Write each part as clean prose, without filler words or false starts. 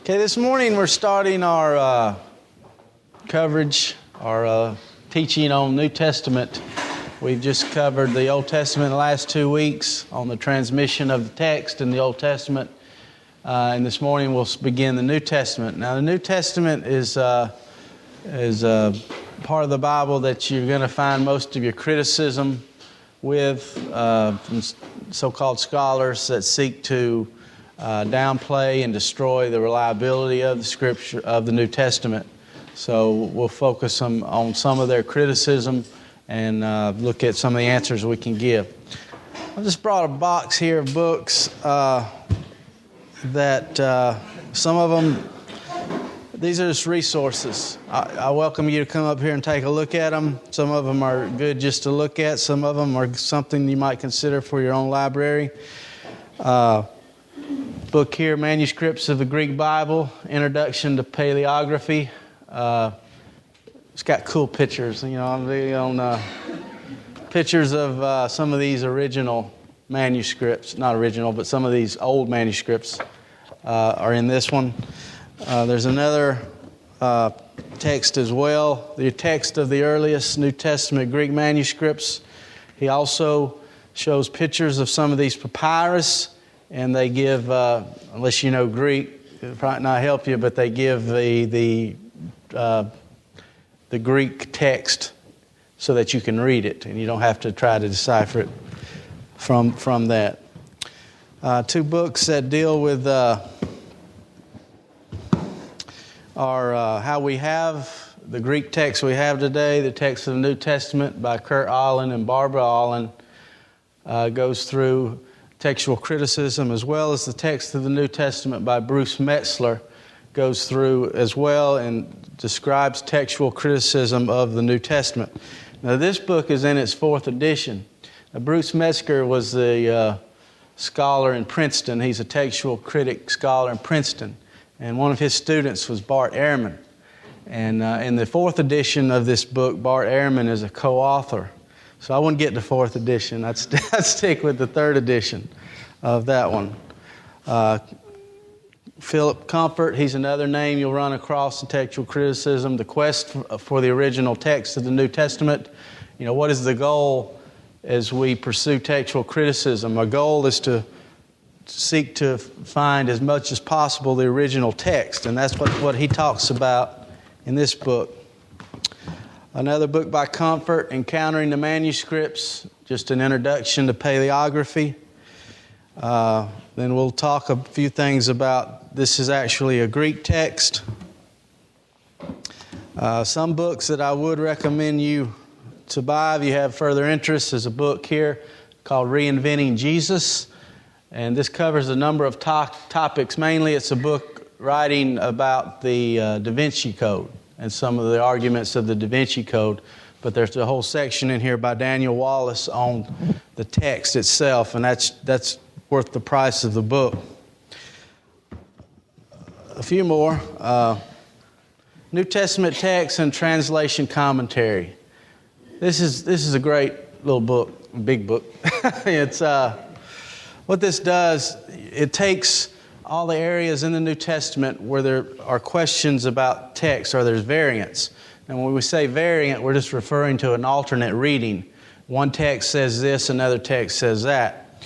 Okay, this morning we're starting our coverage, our teaching on New Testament. We've just covered the Old Testament the last 2 weeks on the transmission of the text in the Old Testament. And this morning we'll begin the New Testament. Now the New Testament is part of the Bible that you're going to find most of your criticism with from so-called scholars that seek to downplay and destroy the reliability of the Scripture of the New Testament. So we'll focus on some of their criticism and look at some of the answers we can give. I just brought a box here of books that some of them, these are just resources. I welcome you to come up here and take a look at them. Some of them are good just to look at. Some of them are something you might consider for your own library. Book here, Manuscripts of the Greek Bible, Introduction to Paleography. It's got cool pictures, on pictures of some of these original manuscripts. Not original, but some of these old manuscripts are in this one. There's another text as well, the text of the earliest New Testament Greek manuscripts. He also shows pictures of some of these papyrus. And they give, unless you know Greek, it'll probably not help you, but they give the Greek text so that you can read it, and you don't have to try to decipher it from that. 2 books that deal with how we have the Greek text we have today, the text of the New Testament by Kurt Allen and Barbara Allen, goes through textual criticism, as well as the text of the New Testament by Bruce Metzler goes through as well and describes textual criticism of the New Testament. Now this book is in its 4th edition. Now, Bruce Metzler was the scholar in Princeton. He's a textual critic scholar in Princeton. And one of his students was Bart Ehrman. And in the 4th edition of this book, Bart Ehrman is a co-author. So I wouldn't get the 4th edition. I'd stick with the 3rd edition of that one. Philip Comfort, he's another name you'll run across in textual criticism. The quest for the original text of the New Testament. What is the goal as we pursue textual criticism? Our goal is to seek to find as much as possible the original text, and that's what he talks about in this book. Another book by Comfort, Encountering the Manuscripts, just an introduction to paleography. Then we'll talk a few things about this is actually a Greek text. Some books that I would recommend you to buy if you have further interest is a book here called Reinventing Jesus. And this covers a number of topics. Mainly it's a book writing about the Da Vinci Code and some of the arguments of the Da Vinci Code. But there's a whole section in here by Daniel Wallace on the text itself, and that's worth the price of the book. A few more. New Testament text and translation commentary. This is a great little book, big book. It's what this does, it takes all the areas in the New Testament where there are questions about text or there's variants. And when we say variant, we're just referring to an alternate reading. One text says this, another text says that.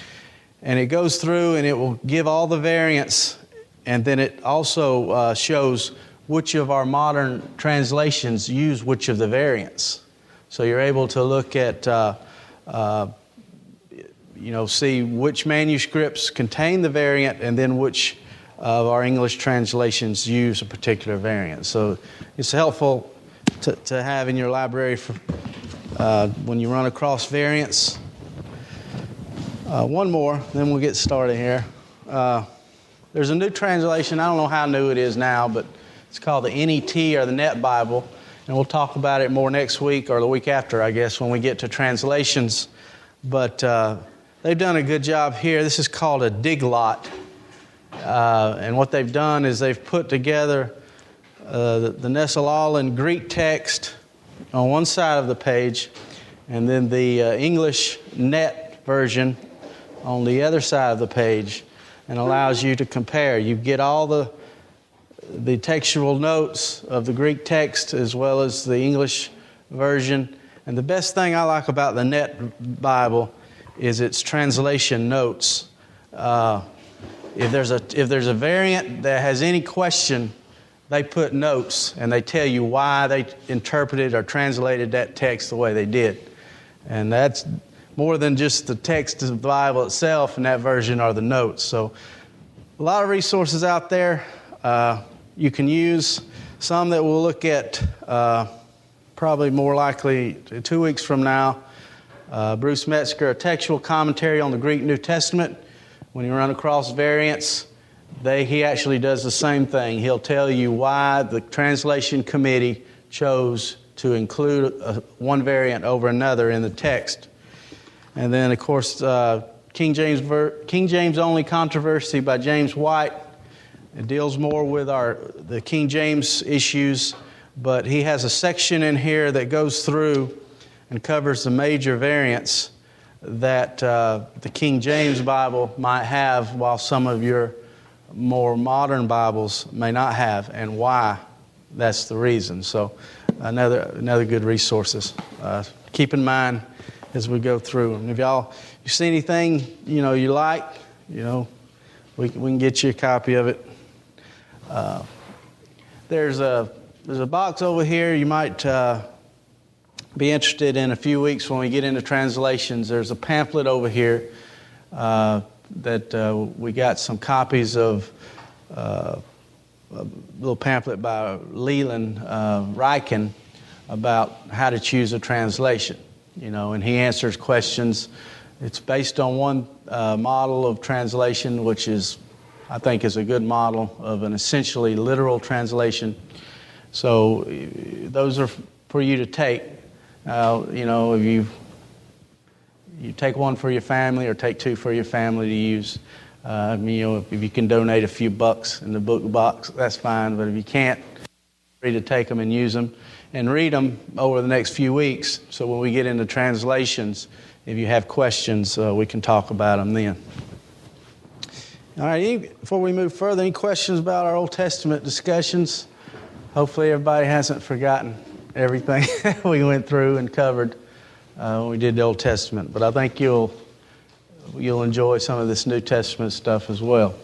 And it goes through and it will give all the variants, and then it also shows which of our modern translations use which of the variants. So you're able to look at see which manuscripts contain the variant and then which of our English translations use a particular variant. So it's helpful to have in your library for when you run across variants. One more, then we'll get started here. There's a new translation. I don't know how new it is now, but it's called the NET or the Net Bible. And we'll talk about it more next week or the week after, I guess, when we get to translations. But they've done a good job here. This is called a diglot. And what they've done is they've put together the Nestle-Aland Greek text on one side of the page, and then the English net version on the other side of the page, and allows you to compare. You get all the the textual notes of the Greek text as well as the English version. And the best thing I like about the Net Bible is its translation notes. If there's a variant that has any question, they put notes and they tell you why they interpreted or translated that text the way they did. And that's more than just the text of the Bible itself, and that version are the notes. So a lot of resources out there you can use. Some that we'll look at probably more likely 2 weeks from now. Bruce Metzger, a textual commentary on the Greek New Testament. When you run across variants, he actually does the same thing. He'll tell you why the translation committee chose to include one variant over another in the text. And then, of course, King James Only Controversy by James White. It deals more with the King James issues, but he has a section in here that goes through and covers the major variants that the King James Bible might have, while some of your more modern Bibles may not have, and why that's the reason. So another good resources. Keep in mind as we go through. And if you see anything you like, we can get you a copy of it. There's a box over here you might be interested in a few weeks when we get into translations. There's a pamphlet over here that we got some copies of, a little pamphlet by Leland Ryken about how to choose a translation. And he answers questions. It's based on one model of translation, which I think is a good model of an essentially literal translation. So those are for you to take. If you take one for your family or take two for your family to use, if you can donate a few bucks in the book box, that's fine. But if you can't, free to take them and use them and read them over the next few weeks. So when we get into translations, if you have questions, we can talk about them then. All right, before we move further, any questions about our Old Testament discussions? Hopefully everybody hasn't forgotten everything we went through and covered when we did the Old Testament. But I think you'll enjoy some of this New Testament stuff as well.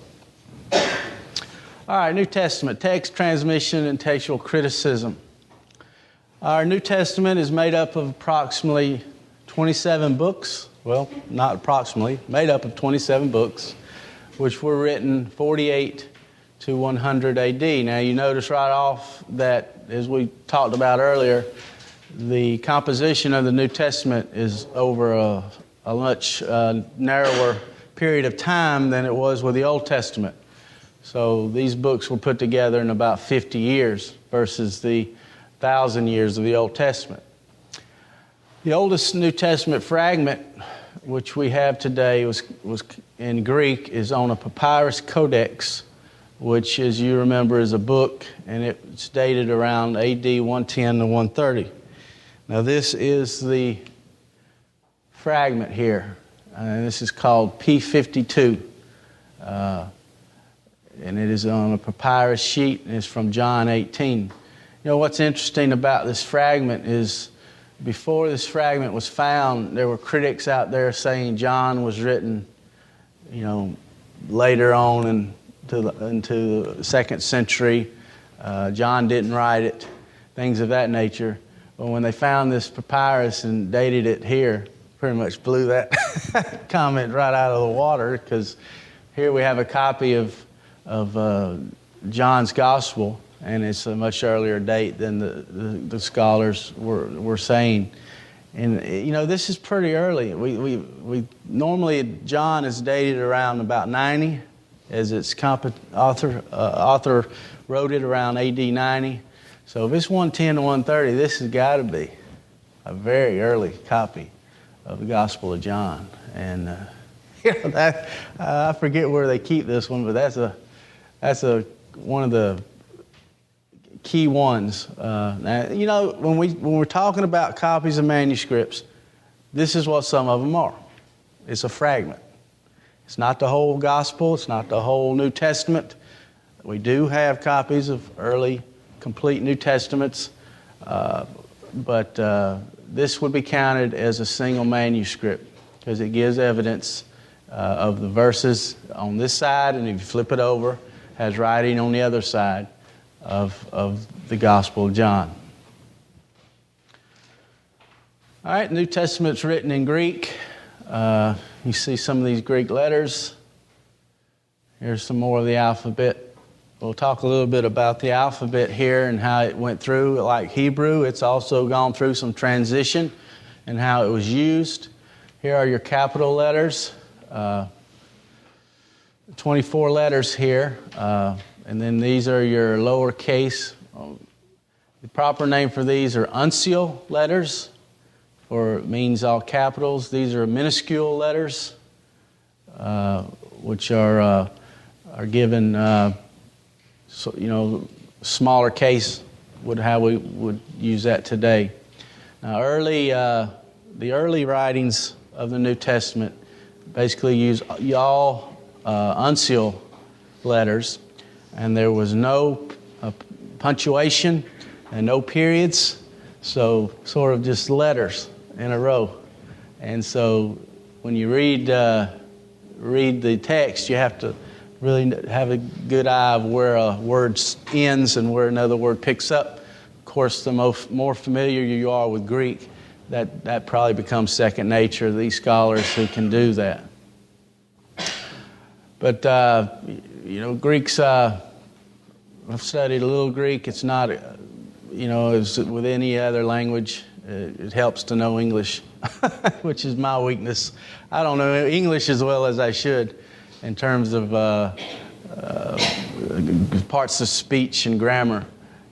All right, New Testament, text transmission and textual criticism. Our New Testament is made up of approximately 27 books. Well, not approximately, made up of 27 books, which were written 48 to 100 AD. Now, you notice right off that, as we talked about earlier, the composition of the New Testament is over a much narrower period of time than it was with the Old Testament. So these books were put together in about 50 years versus the 1,000 years of the Old Testament. The oldest New Testament fragment which we have today was in Greek is on a papyrus codex, which, as you remember, is a book, and it's dated around AD 110 to 130. Now, this is the fragment here, and this is called P52, and it is on a papyrus sheet, and it's from John 18. What's interesting about this fragment is before this fragment was found, there were critics out there saying John was written, later on into the second century. John didn't write it, things of that nature. But when they found this papyrus and dated it here, pretty much blew that comment right out of the water, because here we have a copy of John's Gospel, and it's a much earlier date than the scholars were saying. And this is pretty early. We normally John is dated around about 90, as its author wrote it around AD 90. So if it's 110 to 130, this has got to be a very early copy of the Gospel of John. And I forget where they keep this one, but that's one of the key ones. Now, when we're talking about copies of manuscripts, this is what some of them are. It's a fragment. It's not the whole gospel. It's not the whole New Testament. We do have copies of early complete New Testaments, but this would be counted as a single manuscript because it gives evidence of the verses on this side, and if you flip it over, has writing on the other side of the Gospel of John. All right, New Testament's written in Greek. You see some of these Greek letters. Here's some more of the alphabet. We'll talk a little bit about the alphabet here and how it went through. Like Hebrew, it's also gone through some transition and how it was used. Here are your capital letters. 24 letters here. And then these are your lowercase. The proper name for these are uncial letters, or it means all capitals. These are minuscule letters, which are given, smaller case would how we would use that today. Now, the early writings of the New Testament basically use all uncial letters, and there was no punctuation and no periods, so sort of just letters in a row. And so when you read the text, you have to really have a good eye of where a word ends and where another word picks up. Of course, the more familiar you are with Greek, that probably becomes second nature to these scholars who can do that. But, Greek's, I've studied a little Greek. It's not, as with any other language, it helps to know English, which is my weakness. I don't know English as well as I should in terms of parts of speech and grammar,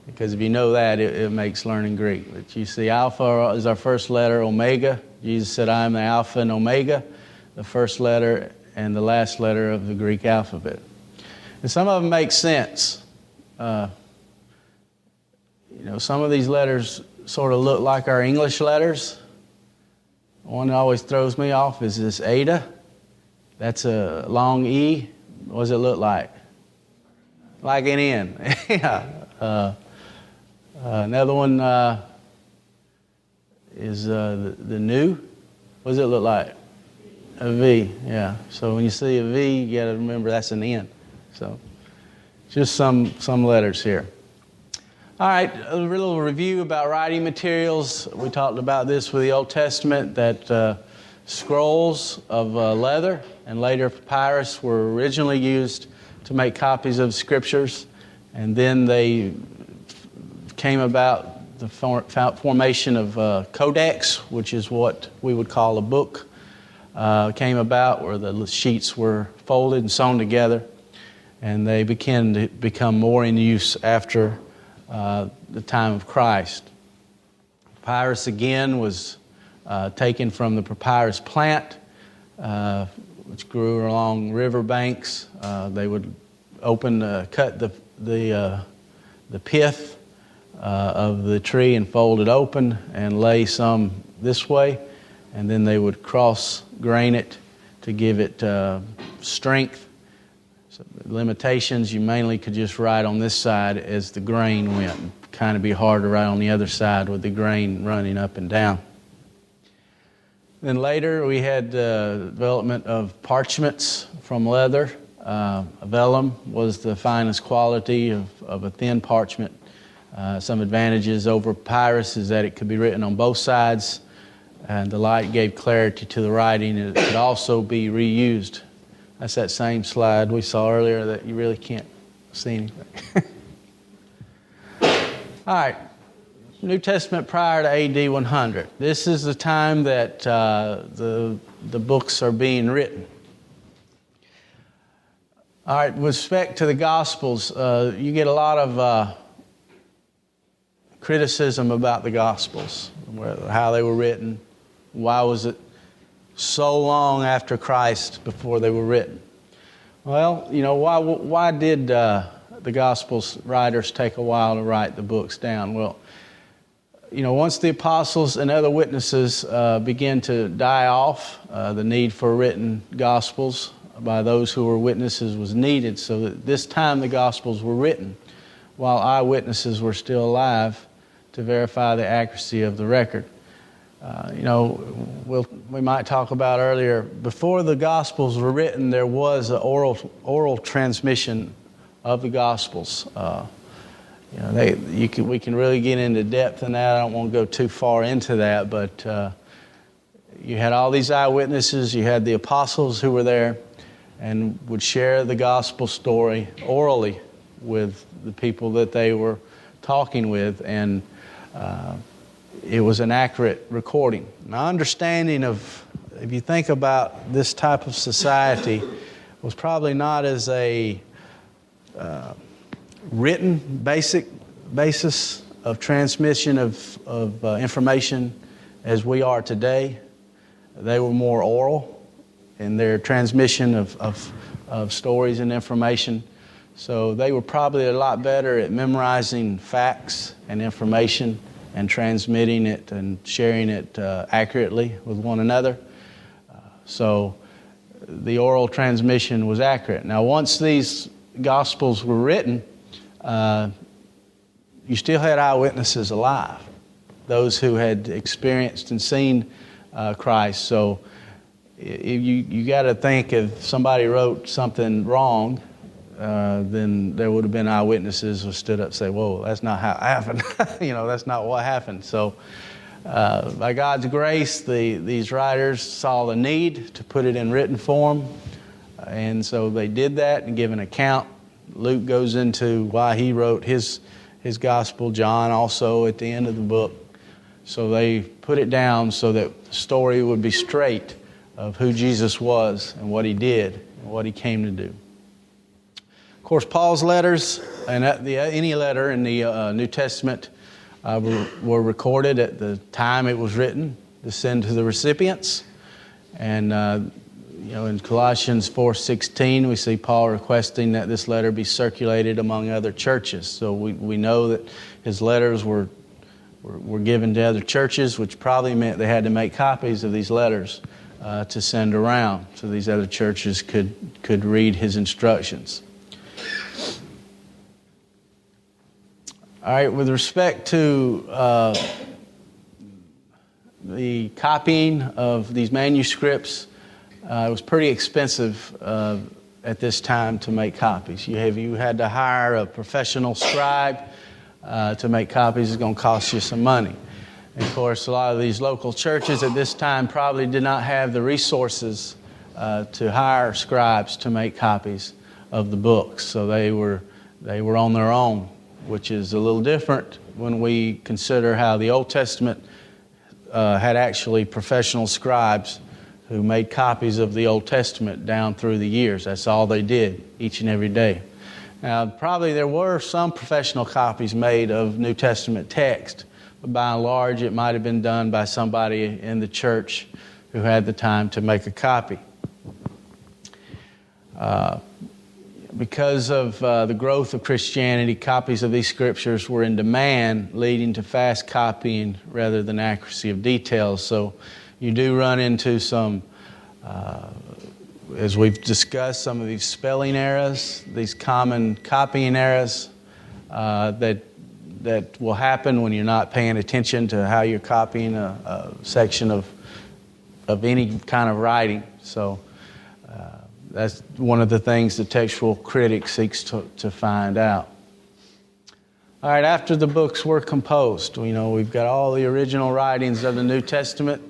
because if you know that, it makes learning Greek. But you see, Alpha is our first letter, Omega. Jesus said, I am the Alpha and Omega, the first letter and the last letter of the Greek alphabet. And some of them make sense. Some of these letters sort of look like our English letters. One that always throws me off is this Eta. That's a long E. What does it look like? Like an N. Yeah. Another one is the Nu. What does it look like? A V. Yeah. So when you see a V, you got to remember that's an N. So just some letters here. All right, a little review about writing materials. We talked about this with the Old Testament, that scrolls of leather and later papyrus were originally used to make copies of scriptures, and then they came about the formation of codex, which is what we would call a book, came about where the sheets were folded and sewn together, and they began to become more in use after the time of Christ. Papyrus again was taken from the papyrus plant, which grew along river banks. They would cut the pith of the tree and fold it open and lay some this way, and then they would grain it to give it strength. So limitations, you mainly could just write on this side as the grain went. Kind of be hard to write on the other side with the grain running up and down. Then later we had development of parchments from leather. Vellum was the finest quality of a thin parchment. Some advantages over papyrus is that it could be written on both sides, and the light gave clarity to the writing. It could also be reused. That's that same slide we saw earlier that you really can't see anything. All right, New Testament prior to AD 100. This is the time that the books are being written. All right, with respect to the Gospels, you get a lot of criticism about the Gospels, how they were written, why was it so long after Christ before they were written. Well, why did the Gospels writers take a while to write the books down? Well, once the apostles and other witnesses began to die off, the need for written Gospels by those who were witnesses was needed, so that this time the Gospels were written while eyewitnesses were still alive to verify the accuracy of the record. We might talk about earlier, before the Gospels were written, there was an oral transmission of the Gospels. We can really get into depth in that. I don't want to go too far into that, but you had all these eyewitnesses. You had the apostles who were there and would share the gospel story orally with the people that they were talking with, and it was an accurate recording. My understanding of, if you think about this type of society, was probably not as a written basis of transmission of information as we are today. They were more oral in their transmission of stories and information. So they were probably a lot better at memorizing facts and information and transmitting it and sharing it accurately with one another. So the oral transmission was accurate. Now, once these Gospels were written, you still had eyewitnesses alive, those who had experienced and seen Christ. So you got to think, if somebody wrote something wrong, then there would have been eyewitnesses who stood up and say, "Whoa, that's not how it happened." That's not what happened. So by God's grace, these writers saw the need to put it in written form, and so they did that and give an account. Luke goes into why he wrote his gospel, John also at the end of the book. So they put it down so that the story would be straight of who Jesus was and what he did and what he came to do. Of course, Paul's letters and any letter in the New Testament were recorded at the time it was written to send to the recipients. And in Colossians 4:16, we see Paul requesting that this letter be circulated among other churches. So we know that his letters were given to other churches, which probably meant they had to make copies of these letters to send around so these other churches could read his instructions. All right, with respect to the copying of these manuscripts, it was pretty expensive at this time to make copies. You had to hire a professional scribe to make copies. It's going to cost you some money. And of course, a lot of these local churches at this time probably did not have the resources to hire scribes to make copies of the books. So they were on their own, which is a little different when we consider how the Old Testament had actually professional scribes who made copies of the Old Testament down through the years. That's all they did each and every day. Now, probably there were some professional copies made of New Testament text, but by and large, it might have been done by somebody in the church who had the time to make a copy. Because of the growth of Christianity, copies of these scriptures were in demand, leading to fast copying rather than accuracy of details. So you do run into some, as we've discussed, some of these spelling errors, these common copying errors that will happen when you're not paying attention to how you're copying a section of any kind of writing. So that's one of the things the textual critic seeks to find out. All right, after the books were composed, we've got all the original writings of the New Testament.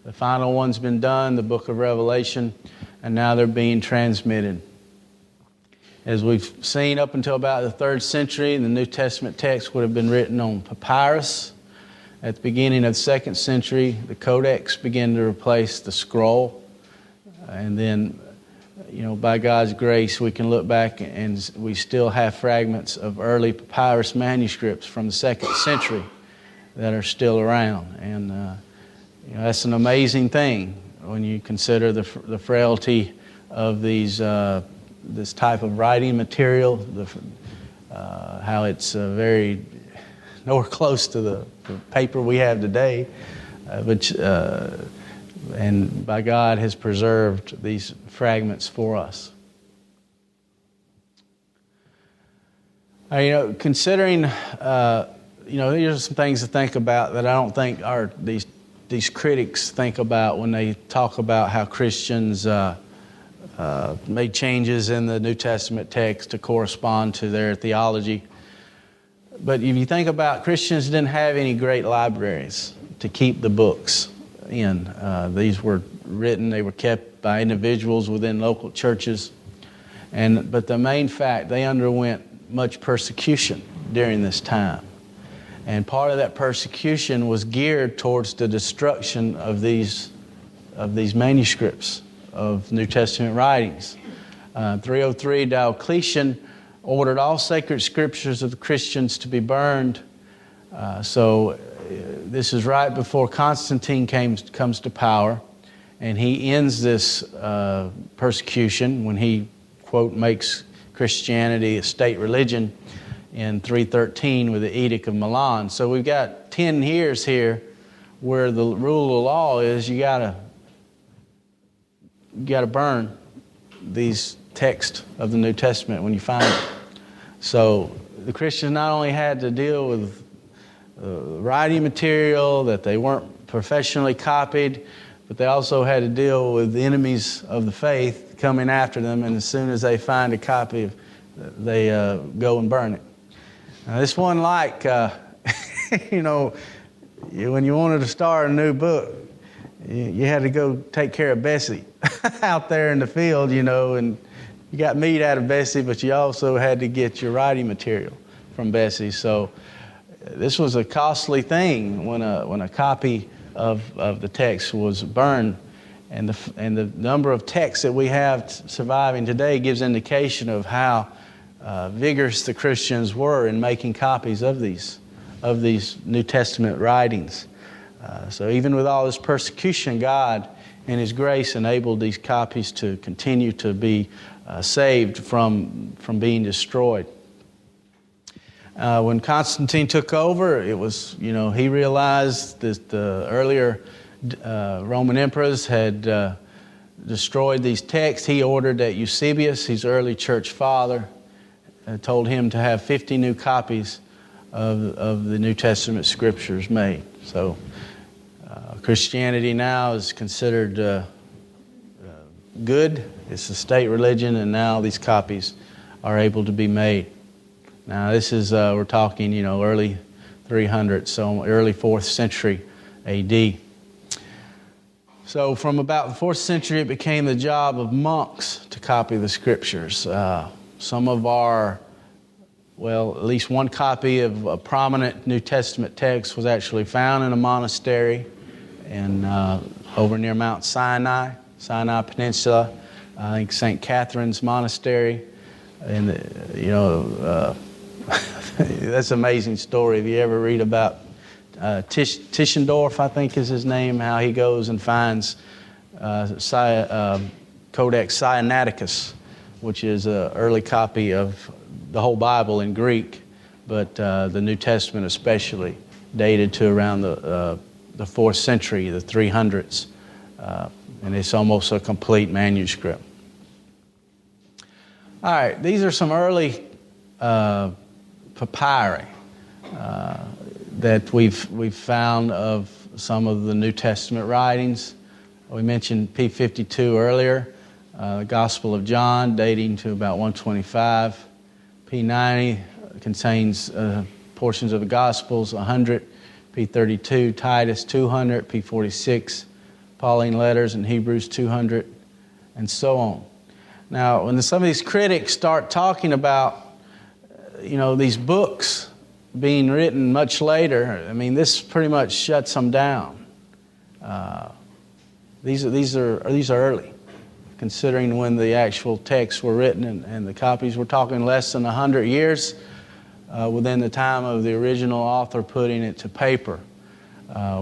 The final one's been done, the book of Revelation, and now they're being transmitted. As we've seen, up until about the 3rd century, the New Testament text would have been written on papyrus. At the beginning of the 2nd century, the codex began to replace the scroll. And then, by God's grace, we can look back and we still have fragments of early papyrus manuscripts from the 2nd century that are still around. And that's an amazing thing when you consider the frailty of these this type of writing material, how it's very nowhere close to the paper we have today. But and by God has preserved these fragments for us. Considering, these are some things to think about that I don't think these critics think about when they talk about how Christians made changes in the New Testament text to correspond to their theology. But if you think about, Christians didn't have any great libraries to keep the books in. These were written, they were kept by individuals within local churches. But the main fact, they underwent much persecution during this time. And part of that persecution was geared towards the destruction of these manuscripts of New Testament writings. 303, Diocletian ordered all sacred scriptures of the Christians to be burned. This is right before Constantine comes to power, and he ends this persecution when he, quote, makes Christianity a state religion in 313 with the Edict of Milan. So we've got 10 years here where the rule of law is you gotta burn these texts of the New Testament when you find them. So the Christians not only had to deal with writing material that they weren't professionally copied, but they also had to deal with the enemies of the faith coming after them, and as soon as they find a copy, they go and burn it. Now, this wasn't like, when you wanted to start a new book, you had to go take care of Bessie out there in the field, and you got meat out of Bessie, but you also had to get your writing material from Bessie. So this was a costly thing when a copy of the text was burned. And the number of texts that we have surviving today gives indication of how vigorous the Christians were in making copies of these New Testament writings. So even with all this persecution, God in His grace enabled these copies to continue to be saved from being destroyed. When Constantine took over, it was, he realized that the earlier Roman emperors had destroyed these texts. He ordered that Eusebius, his early church father, told him to have 50 new copies of the New Testament scriptures made. So Christianity now is considered good. It's a state religion, and now these copies are able to be made. Now this is, we're talking, early 300s, so early 4th century A.D. So from about the 4th century, it became the job of monks to copy the scriptures. Some of our, at least one copy of a prominent New Testament text was actually found in a monastery over near Mount Sinai Peninsula. I think St. Catherine's Monastery. And, that's an amazing story. If you ever read about Tischendorf, I think is his name, how he goes and finds Codex Sinaiticus, which is an early copy of the whole Bible in Greek, but the New Testament especially, dated to around the 4th century, the 300s, and it's almost a complete manuscript. All right, these are some early papyri that we've found of some of the New Testament writings. We mentioned P52 earlier, the Gospel of John, dating to about 125. P90 contains portions of the Gospels, 100. P32, Titus, 200. P46, Pauline letters and Hebrews, 200, and so on. Now, when some of these critics start talking about, these books being written much later, this pretty much shuts them down. These are early, considering when the actual texts were written and the copies. We're talking less than 100 years within the time of the original author putting it to paper.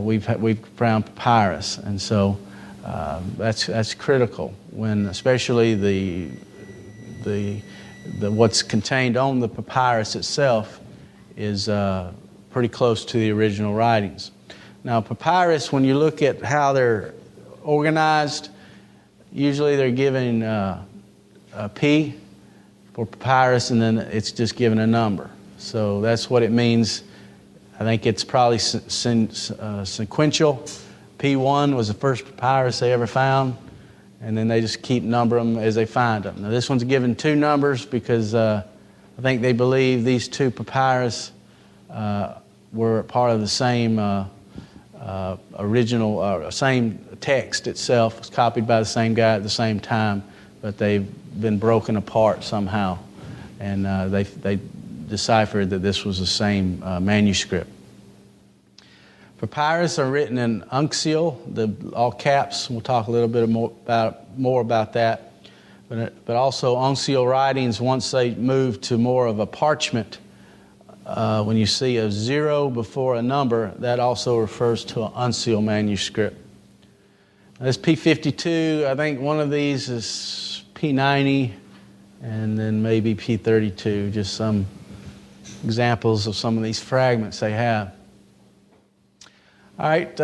We've found papyrus, and so that's critical when, especially the what's contained on the papyrus itself is pretty close to the original writings. Now, papyrus, when you look at how they're organized. Usually they're given a P for papyrus, and then it's just given a number. So that's what it means. I think it's probably sequential. P1 was the first papyrus they ever found, and then they just keep numbering them as they find them. Now this one's given 2 numbers because I think they believe these 2 papyrus were part of the same original, same text itself. It was copied by the same guy at the same time, but they've been broken apart somehow, and they deciphered that this was the same manuscript. Papyrus are written in uncial, all caps. We'll talk a little bit more about that. But also uncial writings, once they move to more of a parchment, when you see a 0 before a number, that also refers to an uncial manuscript. Now, this P52, I think one of these is P90, and then maybe P32, just some examples of some of these fragments they have. All right,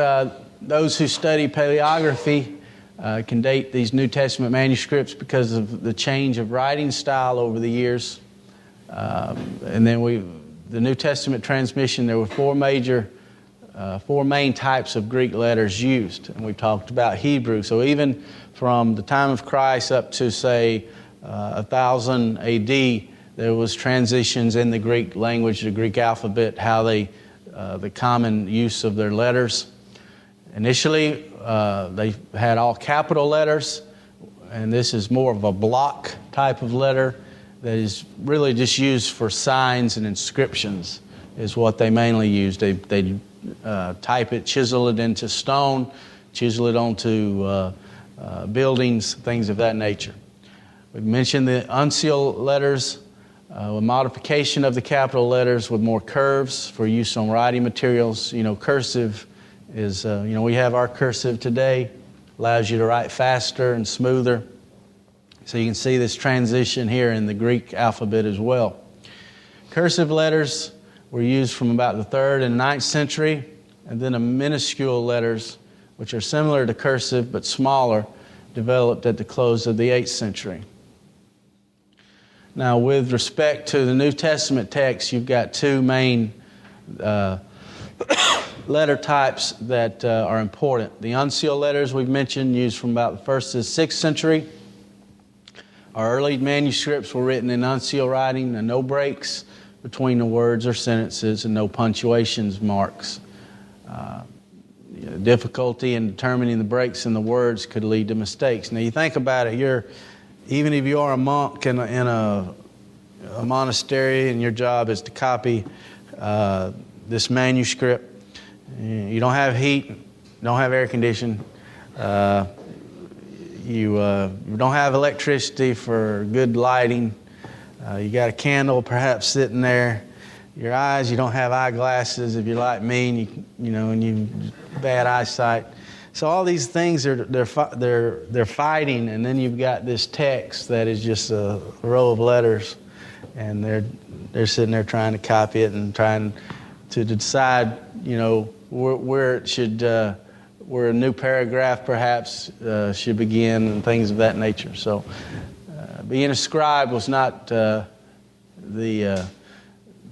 those who study paleography can date these New Testament manuscripts because of the change of writing style over the years. And then the New Testament transmission, there were 4 main types of Greek letters used. And we talked about Hebrew. So even from the time of Christ up to, say, 1000 AD, there was transitions in the Greek language, the Greek alphabet, how they, the common use of their letters. Initially, they had all capital letters, and this is more of a block type of letter that is really just used for signs and inscriptions is what they mainly used. They type it, chisel it into stone, chisel it onto buildings, things of that nature. We mentioned the uncial letters, a modification of the capital letters with more curves for use on writing materials. You know, cursive is, we have our cursive today, allows you to write faster and smoother. So you can see this transition here in the Greek alphabet as well. Cursive letters were used from about the 3rd and 9th century, and then minuscule letters, which are similar to cursive but smaller, developed at the close of the 8th century. Now, with respect to the New Testament text, you've got 2 main letter types that are important. The uncial letters we've mentioned, used from about the 1st to the 6th century. Our early manuscripts were written in uncial writing, and no breaks between the words or sentences, and no punctuations marks. Difficulty in determining the breaks in the words could lead to mistakes. Now, you think about it, even if you are a monk in a monastery and your job is to copy this manuscript, you don't have heat, don't have air conditioning, you don't have electricity for good lighting, you got a candle perhaps sitting there, your eyes, you don't have eyeglasses if you're like me and you bad eyesight. So all these things they're fighting, and then you've got this text that is just a row of letters, and they're sitting there trying to copy it and trying to decide, where it should, where a new paragraph perhaps should begin, and things of that nature. So being a scribe was not the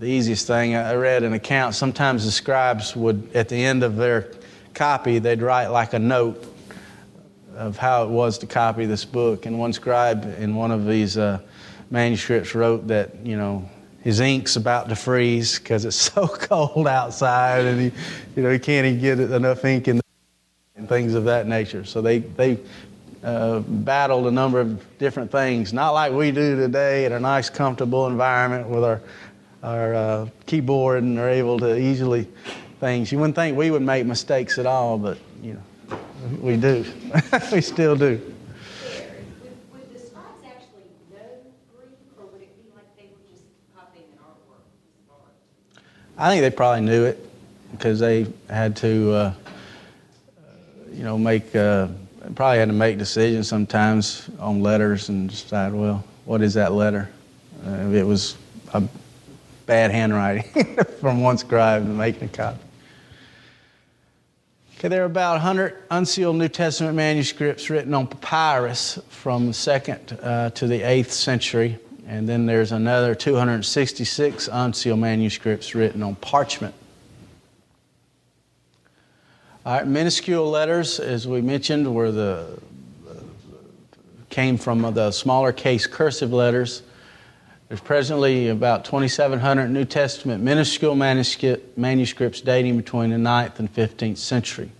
easiest thing. I read an account. Sometimes the scribes would, at the end of their copy, they'd write like a note of how it was to copy this book. And one scribe in one of these manuscripts wrote that, his ink's about to freeze because it's so cold outside, and he can't even get enough ink in and things of that nature. So they battled a number of different things, not like we do today in a nice, comfortable environment with our keyboard, and are able to easily things. You wouldn't think we would make mistakes at all, but we do. We still do. Would the scribes actually know Greek, or would it be like they were just copying an artwork? I think they probably knew it because they had to, probably had to make decisions sometimes on letters and decide, well, what is that letter? If it was a bad handwriting from one scribe making a copy. Okay, there are about 100 unsealed New Testament manuscripts written on papyrus from the 2nd to the 8th century. And then there's another 266 unsealed manuscripts written on parchment. All right, minuscule letters, as we mentioned, came from the smaller case cursive letters. There's presently about 2,700 New Testament minuscule manuscripts dating between the 9th and 15th century.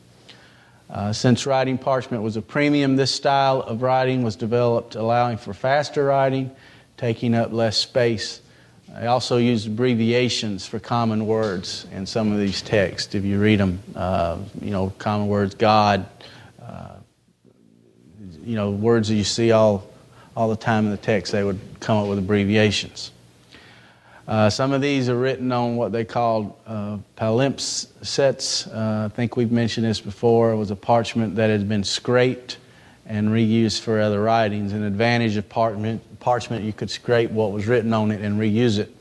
Since writing parchment was a premium, this style of writing was developed, allowing for faster writing, taking up less space. They also used abbreviations for common words in some of these texts. If you read them, common words, God, words that you see all the time in the text, they would come up with abbreviations. Some of these are written on what they called palimpsests. I think we've mentioned this before. It was a parchment that had been scraped and reused for other writings. An advantage of parchment, you could scrape what was written on it and reuse it.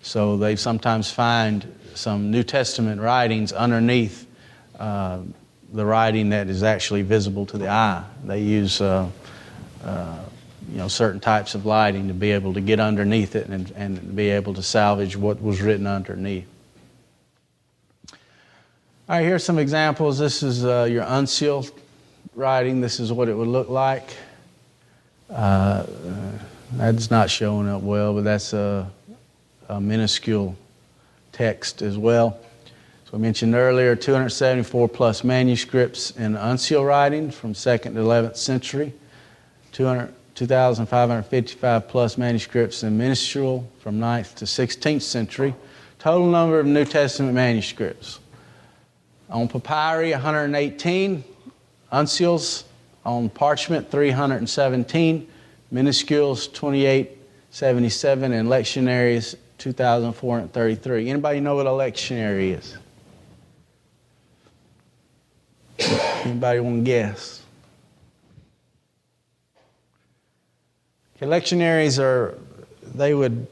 So they sometimes find some New Testament writings underneath the writing that is actually visible to the eye. They use certain types of lighting to be able to get underneath it and be able to salvage what was written underneath. All right, here's some examples. This is your unsealed writing. This is what it would look like. That's not showing up well, but that's a minuscule text as well. So I mentioned earlier, 274 plus manuscripts in unsealed writing from 2nd to 11th century, 2,555 plus manuscripts in minuscule from 9th to 16th century. Total number of New Testament manuscripts. On papyri, 118. Unseals on parchment, 317. Minuscules, 2877. And lectionaries, 2,433. Anybody know what a lectionary is? Anybody want to guess? Okay, lectionaries they would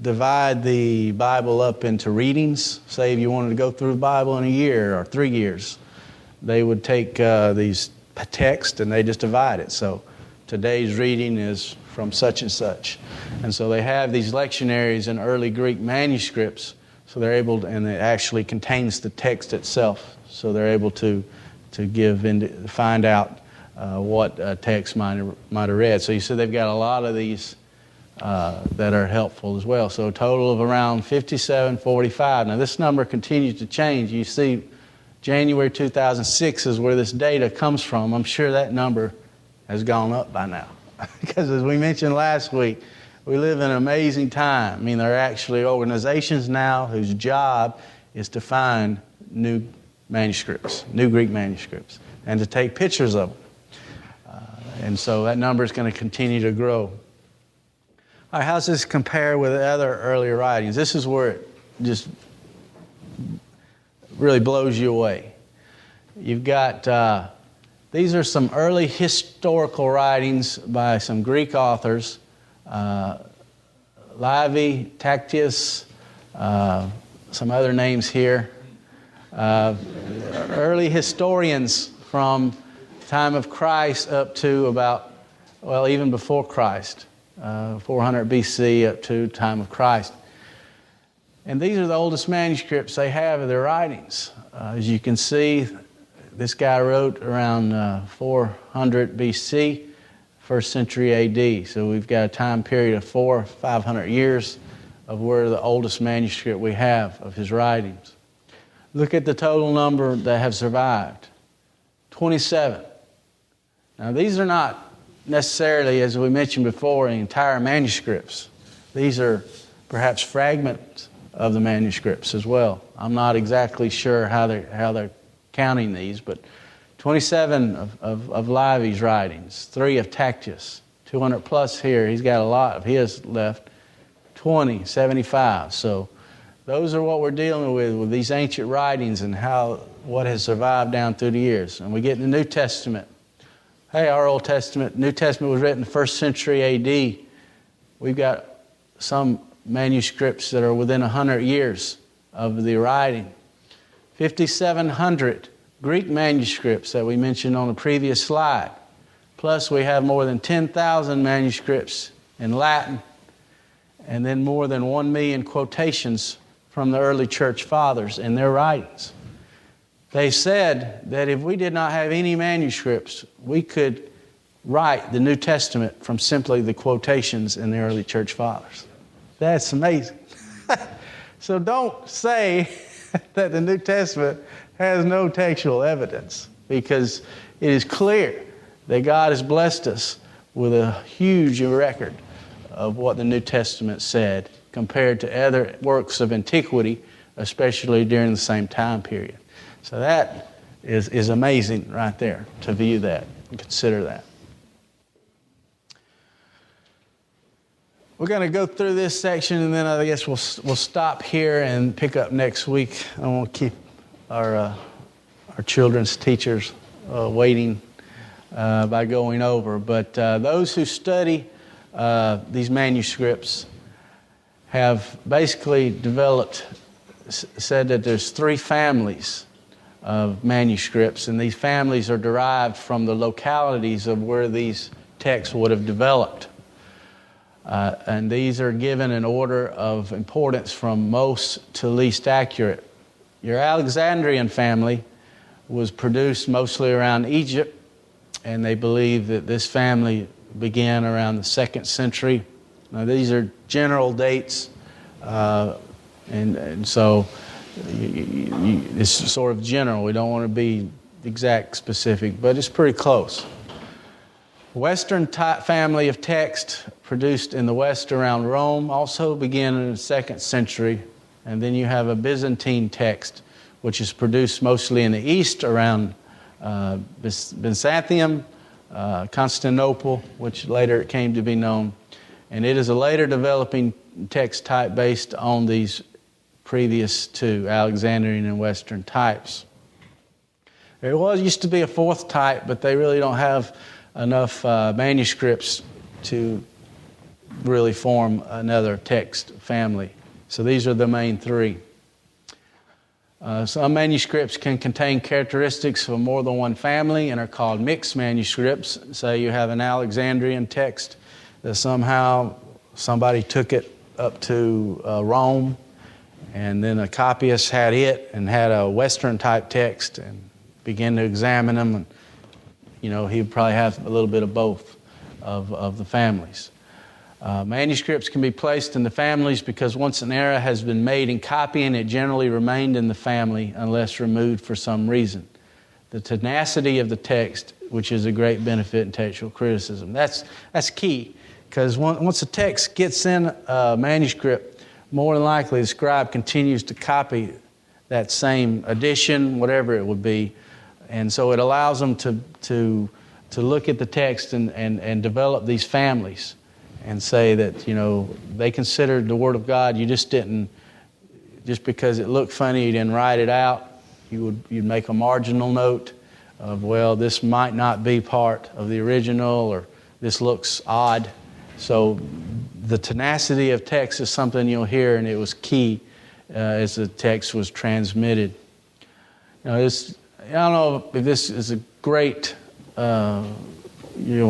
divide the Bible up into readings. Say if you wanted to go through the Bible in a year or 3 years, they would take these texts and they just divide it. So today's reading is from such and such. And so they have these lectionaries in early Greek manuscripts, so they're able to, and it actually contains the text itself, so they're able to find out what text might have read. So you see they've got a lot of these that are helpful as well. So a total of around 5745. Now this number continues to change. You see January 2006 is where this data comes from. I'm sure that number has gone up by now. Because as we mentioned last week, we live in an amazing time. I mean, there are actually organizations now whose job is to find new manuscripts, new Greek manuscripts, and to take pictures of them. And so that number is going to continue to grow. All right, how does this compare with other earlier writings? This is where it just really blows you away. You've got, these are some early historical writings by some Greek authors, Livy, Tacitus, some other names here. Early historians from the time of Christ up to about, well, even before Christ, 400 BC up to time of Christ. And these are the oldest manuscripts they have of their writings. As you can see, this guy wrote around 400 BC, 1st century AD. So we've got a time period of 400 or 500 years of where the oldest manuscript we have of his writings. Look at the total number that have survived. 27. Now these are not necessarily, as we mentioned before, entire manuscripts. These are perhaps fragments of the manuscripts as well. I'm not exactly sure how they're counting these, but 27 of Livy's writings, 3 of Tacitus, 200 plus here. He's got a lot of his left. 20, 75. So those are what we're dealing with these ancient writings and what has survived down through the years. And we get in the New Testament. Hey, our Old Testament, New Testament was written 1st century AD. We've got some manuscripts that are within 100 years of the writing. 5,700 Greek manuscripts that we mentioned on the previous slide. Plus we have more than 10,000 manuscripts in Latin, and then more than 1 million quotations from the early church fathers in their writings. They said that if we did not have any manuscripts, we could write the New Testament from simply the quotations in the early church fathers. That's amazing. So don't say that the New Testament has no textual evidence, because it is clear that God has blessed us with a huge record of what the New Testament said compared to other works of antiquity, especially during the same time period. So that is amazing right there, to view that and consider that. We're going to go through this section, and then I guess we'll stop here and pick up next week. I won't keep our children's teachers waiting by going over. But those who study these manuscripts have basically said that there's 3 families of manuscripts, and these families are derived from the localities of where these texts would have developed. And these are given in order of importance from most to least accurate. Your Alexandrian family was produced mostly around Egypt, and they believe that this family began around the 2nd century. Now, these are general dates, and so it's sort of general. We don't want to be exact specific, but it's pretty close. Western family of text produced in the West around Rome also began in the 2nd century. And then you have a Byzantine text, which is produced mostly in the East around Byzantium, Constantinople, which later it came to be known. And it is a later developing text type based on these previous 2, Alexandrian and Western types. There used to be a 4th type, but they really don't have enough manuscripts to really form another text family. So these are the main 3. Some manuscripts can contain characteristics of more than one family and are called mixed manuscripts. Say you have an Alexandrian text that somehow somebody took it up to Rome, and then a copyist had it and had a Western type text and began to examine them, and he would probably have a little bit of both of the families. Manuscripts can be placed in the families because once an error has been made in copying, it generally remained in the family unless removed for some reason. The tenacity of the text, which is a great benefit in textual criticism. That's key, because once a text gets in a manuscript, more than likely the scribe continues to copy that same edition, whatever it would be. And so it allows them to look at the text and develop these families and say that, they considered the Word of God. You just because it looked funny, you didn't write it out. You'd make a marginal note of, well, this might not be part of the original, or this looks odd. So the tenacity of text is something you'll hear, and it was key as the text was transmitted. I don't know if this is a great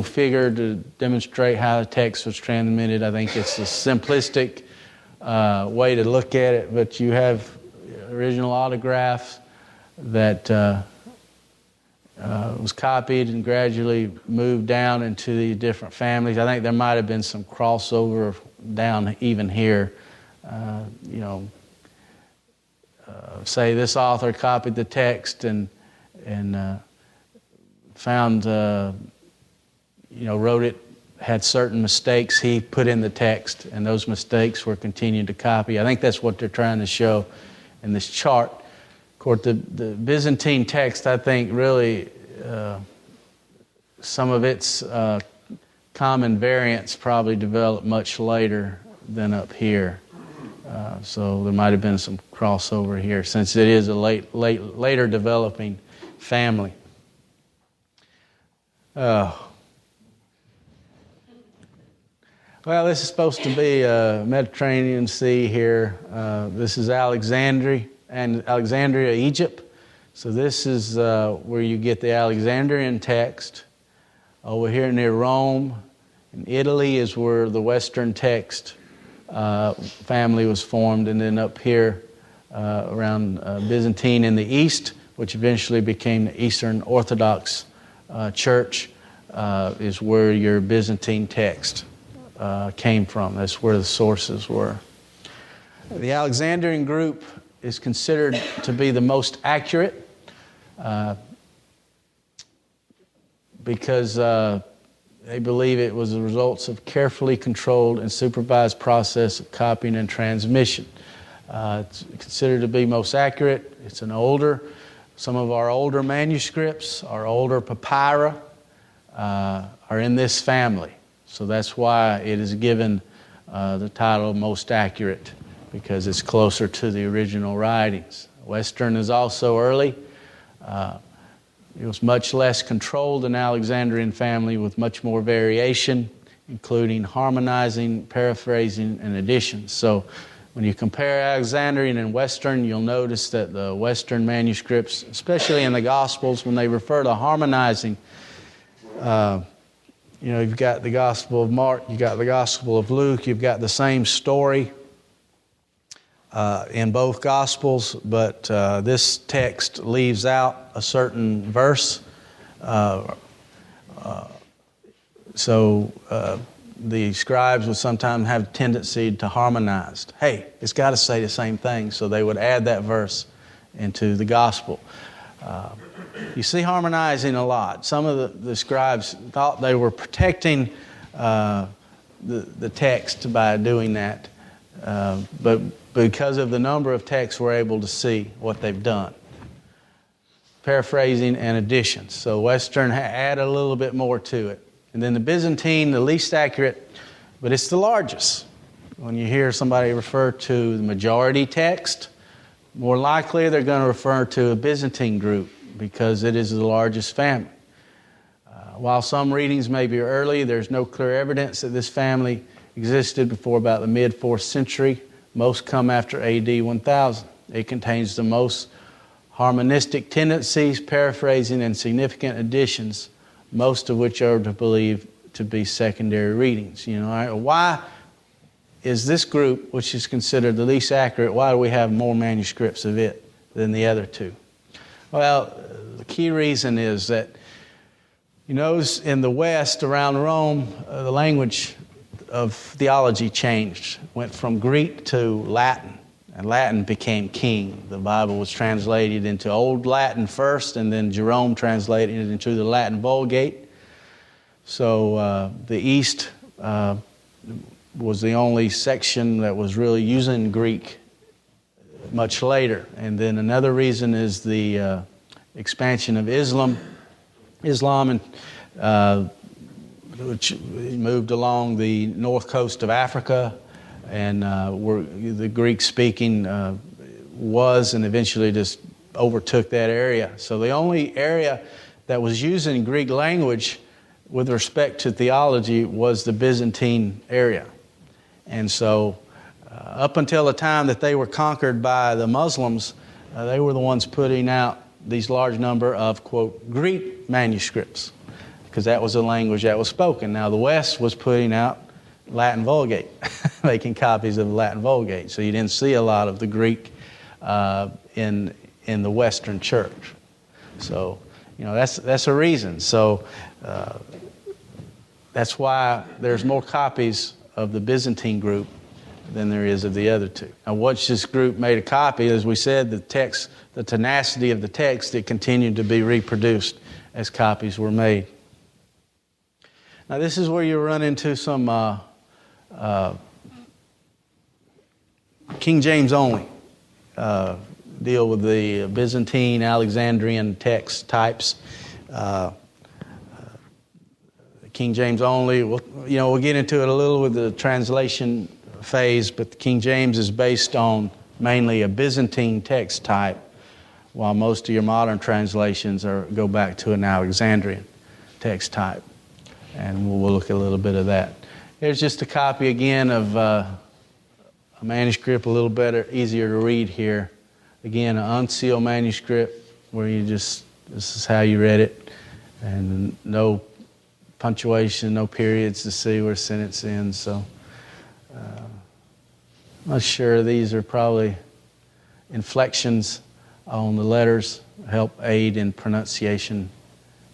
figure to demonstrate how the text was transmitted. I think it's a simplistic way to look at it, but you have original autographs that was copied and gradually moved down into the different families. I think there might have been some crossover down even here. Say this author copied the text and found, wrote it, had certain mistakes he put in the text, and those mistakes were continued to copy. I think that's what they're trying to show in this chart. Of course, the Byzantine text, I think, really, some of its common variants probably developed much later than up here. So there might have been some crossover here, since it is a later developing family. Well, this is supposed to be a Mediterranean Sea here. This is Alexandria. and Alexandria, Egypt. So this is where you get the Alexandrian text. Over here near Rome, in Italy is where the Western text family was formed, and then up here around Byzantine in the East, which eventually became the Eastern Orthodox Church, is where your Byzantine text came from. That's where the sources were. The Alexandrian group is considered to be the most accurate because they believe it was the results of carefully controlled and supervised process of copying and transmission. It's considered to be most accurate. It's some of our older manuscripts, our older papyri, are in this family. So that's why it is given the title most accurate, because it's closer to the original writings. Western is also early. It was much less controlled than Alexandrian family, with much more variation, including harmonizing, paraphrasing, and additions. So when you compare Alexandrian and Western, you'll notice that the Western manuscripts, especially in the Gospels, when they refer to harmonizing, you've got the Gospel of Mark, you've got the Gospel of Luke, you've got the same story in both Gospels, but this text leaves out a certain verse. So the scribes would sometimes have a tendency to harmonize. Hey, it's got to say the same thing, so they would add that verse into the Gospel. You see harmonizing a lot. Some of the scribes thought they were protecting the text by doing that, but because of the number of texts, we're able to see what they've done. Paraphrasing and additions. So Western add a little bit more to it. And then the Byzantine, the least accurate, but it's the largest. When you hear somebody refer to the majority text, more likely they're going to refer to a Byzantine group because it is the largest family. While some readings may be early, there's no clear evidence that this family existed before about the mid-4th century. Most come after AD 1000. It contains the most harmonistic tendencies, paraphrasing, and significant additions, most of which are believed to be secondary readings. Why is this group, which is considered the least accurate, why do we have more manuscripts of it than the other two? Well, the key reason is that, in the West, around Rome, the language of theology changed, went from Greek to Latin, and Latin became king. The Bible was translated into Old Latin first, and then Jerome translated it into the Latin Vulgate. So the East was the only section that was really using Greek much later. And then another reason is the expansion of Islam, and which moved along the north coast of Africa, and where the Greek-speaking was, and eventually just overtook that area. So the only area that was using Greek language with respect to theology was the Byzantine area. And so up until the time that they were conquered by the Muslims, they were the ones putting out these large number of, quote, Greek manuscripts, because that was the language that was spoken. Now, the West was putting out Latin Vulgate, making copies of the Latin Vulgate. So you didn't see a lot of the Greek in the Western church. So, that's a reason. So that's why there's more copies of the Byzantine group than there is of the other two. Now, once this group made a copy, as we said, the tenacity of the text, it continued to be reproduced as copies were made. Now, this is where you run into some King James only deal with the Byzantine, Alexandrian text types. King James only, we'll get into it a little with the translation phase, but the King James is based on mainly a Byzantine text type, while most of your modern translations go back to an Alexandrian text type. And we'll look at a little bit of that. Here's just a copy again of a manuscript, a little better, easier to read here, again, an unsealed manuscript where this is how you read it, and no punctuation, no periods to see where a sentence ends. So I'm not sure. These are probably inflections on the letters, help aid in pronunciation,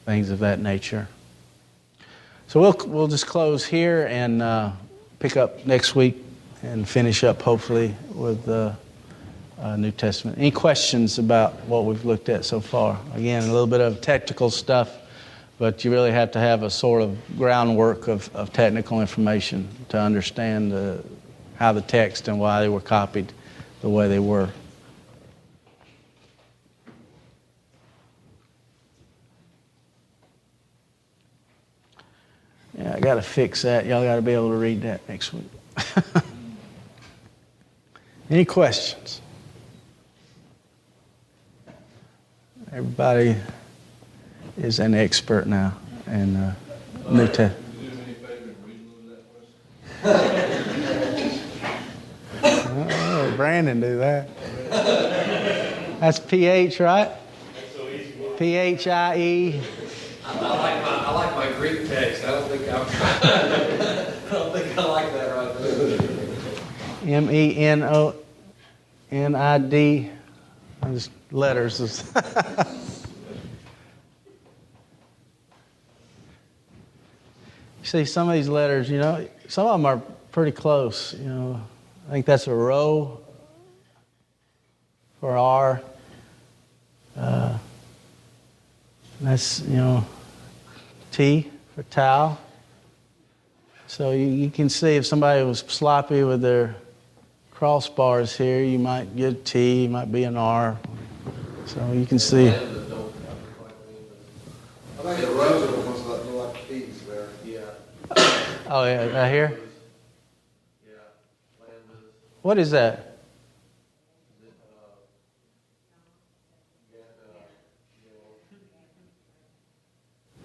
things of that nature. So we'll just close here and pick up next week and finish up hopefully with the New Testament. Any questions about what we've looked at so far? Again, a little bit of technical stuff, but you really have to have a sort of groundwork of technical information to understand how the text and why they were copied the way they were. Yeah, I got to fix that. Y'all got to be able to read that next week. Any questions? Everybody is an expert now in New Testament. Oh, Brandon do that. That's PH, right? That's so easy. PHIE. I like my Greek text. I don't think I like that right there. MENONID. Just letters. You see, some of these letters, some of them are pretty close. I think that's a rho for R. That's, T for tau. So you can see if somebody was sloppy with their crossbars here, you might get a T, you might be an R. So you can see. I think the rows are almost like T's there. Yeah. Oh, yeah, right here? Yeah. What is that?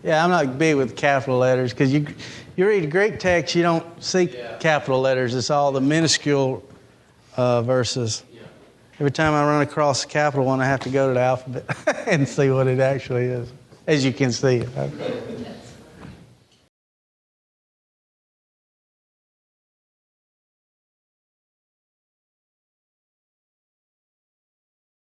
Yeah, I'm not big with capital letters because you read Greek text, you don't see capital letters. It's all the minuscule verses. Yeah. Every time I run across a capital one, I have to go to the alphabet and see what it actually is, as you can see.